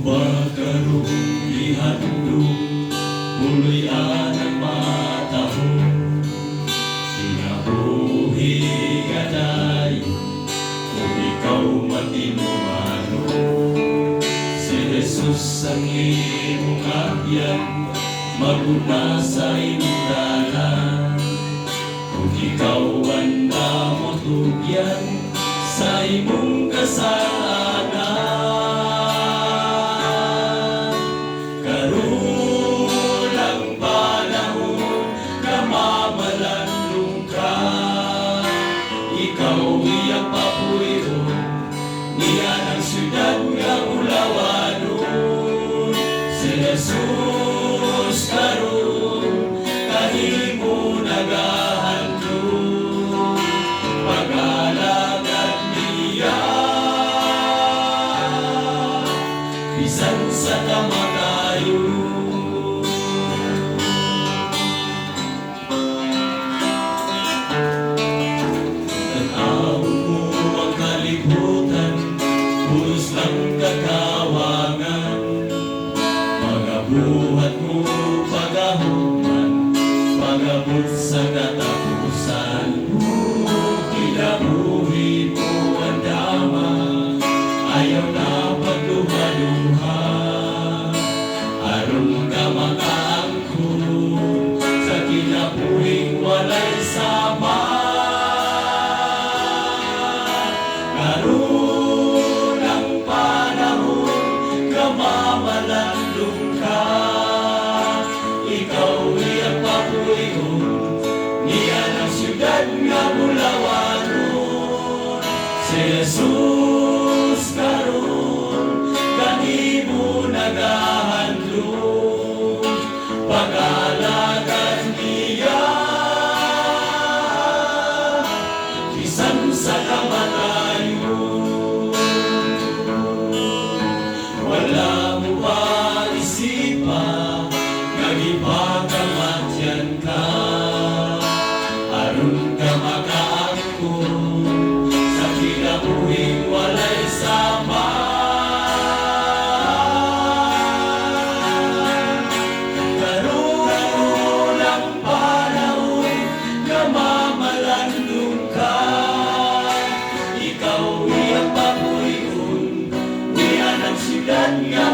Kubakarong ihandog, muloy anang matahong, tinabuhi ganay, kung ikaw matinumano. Si Jesus ang imong agyan, maguna sa imdalan, kung ikaw ang namotugyan sa imong kasalanan. Ikaw iyang papuyon, niya ng siyudad nga ulawanon. Si Jesus karon, kahimo nagahandog, pag-alagad niya, bisan sa kamatayon. Pulos lang kakawangan, pagabuhat mo pagahuman, pagabot sa katapusan. Kinabuhi mo ang dama, ayaw na pagluha-luha, aron ka makaangkon sa kinabuhing walay sama. Mamalandong ka, ikaw iyang papuyon, niya ng siyudad nga ulawanon. Si Jesus karon, kahimo nagahandog, pag-alagad niya, bisan sa kamatayon. Wala mo pa isipa, nagipagamatyan ka, aron ka makaangkon sa kinabuhing walay sama. Karon ang panahon nga mamalandong ka, ikaw iyang papuyon, niya ng siyudad nga